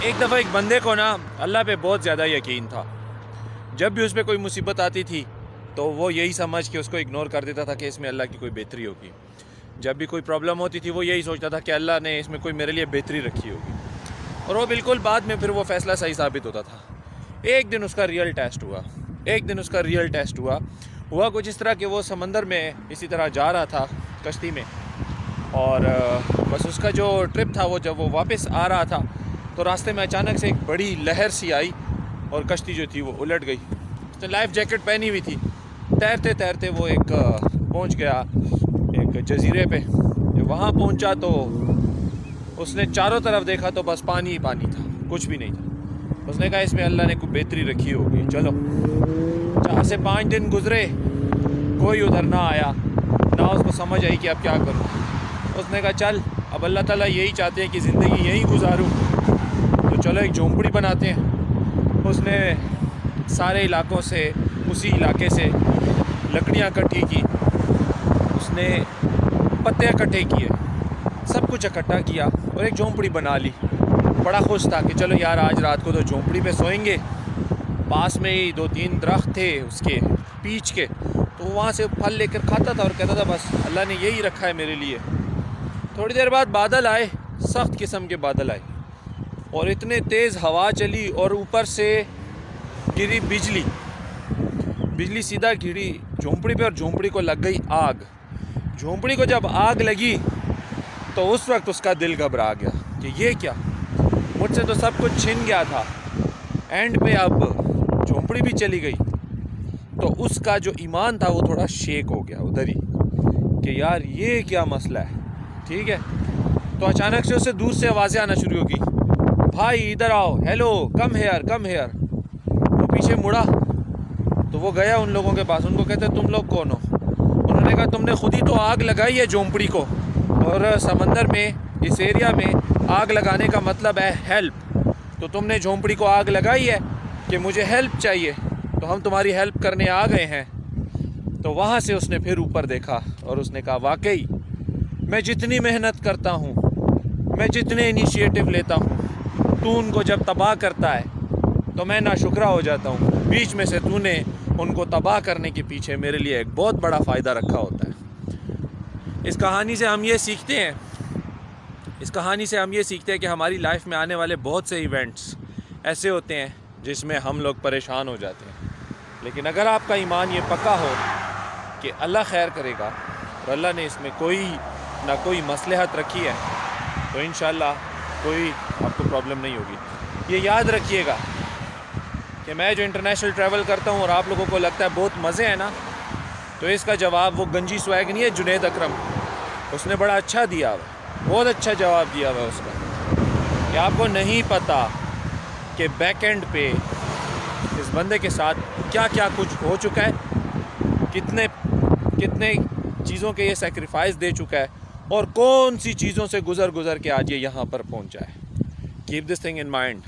ایک دفعہ ایک بندے کو نا اللہ پہ بہت زیادہ یقین تھا. جب بھی اس پہ کوئی مصیبت آتی تھی تو وہ یہی سمجھ کے اس کو اگنور کر دیتا تھا کہ اس میں اللہ کی کوئی بہتری ہوگی. جب بھی کوئی پرابلم ہوتی تھی وہ یہی سوچتا تھا کہ اللہ نے اس میں کوئی میرے لیے بہتری رکھی ہوگی. اور وہ بالکل بعد میں پھر وہ فیصلہ صحیح ثابت ہوتا تھا. ایک دن اس کا ریئل ٹیسٹ ہوا کچھ اس طرح کہ وہ سمندر میں اسی طرح جا رہا تھا کشتی میں, اور بس اس کا جو ٹرپ تھا وہ جب وہ واپس آ رہا تھا تو راستے میں اچانک سے ایک بڑی لہر سی آئی اور کشتی جو تھی وہ الٹ گئی. اس نے لائف جیکٹ پہنی ہوئی تھی. تیرتے تیرتے وہ ایک پہنچ گیا ایک جزیرے پہ. جب وہاں پہنچا تو اس نے چاروں طرف دیکھا تو بس پانی ہی پانی تھا, کچھ بھی نہیں تھا. اس نے کہا اس میں اللہ نے کوئی بہتری رکھی ہوگی, چلو. 4 سے 5 دن گزرے, کوئی ادھر نہ آیا, نہ اس کو سمجھ آئی کہ اب کیا کروں. اس نے کہا چل اب اللہ تعالیٰ یہی چاہتے ہیں کہ زندگی یہیں گزاروں تو چلو ایک جھونپڑی بناتے ہیں. اس نے سارے علاقوں سے, اسی علاقے سے لکڑیاں اکٹھی کی, اس نے پتے اکٹھے کیے, سب کچھ اکٹھا کیا اور ایک جھونپڑی بنا لی. بڑا خوش تھا کہ چلو یار آج رات کو تو جھونپڑی پہ سوئیں گے. پاس میں ہی 2-3 درخت تھے اس کے پیچ کے, تو وہاں سے پھل لے کر کھاتا تھا اور کہتا تھا بس اللہ نے یہی رکھا ہے میرے لیے. تھوڑی دیر بعد بادل آئے, سخت قسم کے بادل آئے اور اتنے تیز ہوا چلی اور اوپر سے گری بجلی سیدھا گری جھونپڑی پہ اور جھونپڑی کو لگ گئی آگ. جھونپڑی کو جب آگ لگی تو اس وقت اس کا دل گھبرا گیا کہ یہ کیا, مجھ سے تو سب کچھ چھن گیا تھا, اینڈ پہ اب جھونپڑی بھی چلی گئی. تو اس کا جو ایمان تھا وہ تھوڑا شیک ہو گیا ادھر ہی کہ یار یہ کیا مسئلہ ہے. ٹھیک ہے, تو اچانک سے اسے دور سے آوازیں آنا شروع ہو گئی, بھائی ادھر آؤ, ہیلو کم ہیئر. وہ پیچھے مڑا تو وہ گیا ان لوگوں کے پاس. ان کو کہتے تم لوگ کون ہو؟ انہوں نے کہا تم نے خود ہی تو آگ لگائی ہے جھونپڑی کو, اور سمندر میں اس ایریا میں آگ لگانے کا مطلب ہے ہیلپ. تو تم نے جھونپڑی کو آگ لگائی ہے کہ مجھے ہیلپ چاہیے, تو ہم تمہاری ہیلپ کرنے آ گئے ہیں. تو وہاں سے اس نے پھر اوپر دیکھا اور اس نے کہا واقعی میں جتنی محنت کرتا ہوں, میں جتنے انیشیٹو لیتا ہوں, تو ان کو جب تباہ کرتا ہے تو میں ناشکرا ہو جاتا ہوں. بیچ میں سے تو نے ان کو تباہ کرنے کے پیچھے میرے لیے ایک بہت بڑا فائدہ رکھا ہوتا ہے. اس کہانی سے ہم یہ سیکھتے ہیں کہ ہماری لائف میں آنے والے بہت سے ایونٹس ایسے ہوتے ہیں جس میں ہم لوگ پریشان ہو جاتے ہیں, لیکن اگر آپ کا ایمان یہ پکا ہو کہ اللہ خیر کرے گا اور اللہ نے اس میں کوئی نہ کوئی مصلحت رکھی ہے تو انشاءاللہ کوئی آپ کو پرابلم نہیں ہوگی. یہ یاد رکھیے گا کہ میں جو انٹرنیشنل ٹریول کرتا ہوں اور آپ لوگوں کو لگتا ہے بہت مزے ہیں نا, تو اس کا جواب وہ گنجی سویگ نہیں ہے جنید اکرم, اس نے بڑا اچھا دیا ہوا, بہت اچھا جواب دیا ہوا اس کا, کہ آپ کو نہیں پتہ کہ بیک اینڈ پہ اس بندے کے ساتھ کیا کیا کچھ ہو چکا ہے, کتنے چیزوں کے یہ سیکریفائس دے چکا ہے, اور کون سی چیزوں سے گزر کے آج یہ یہاں پر پہنچا ہے. Keep this thing in mind.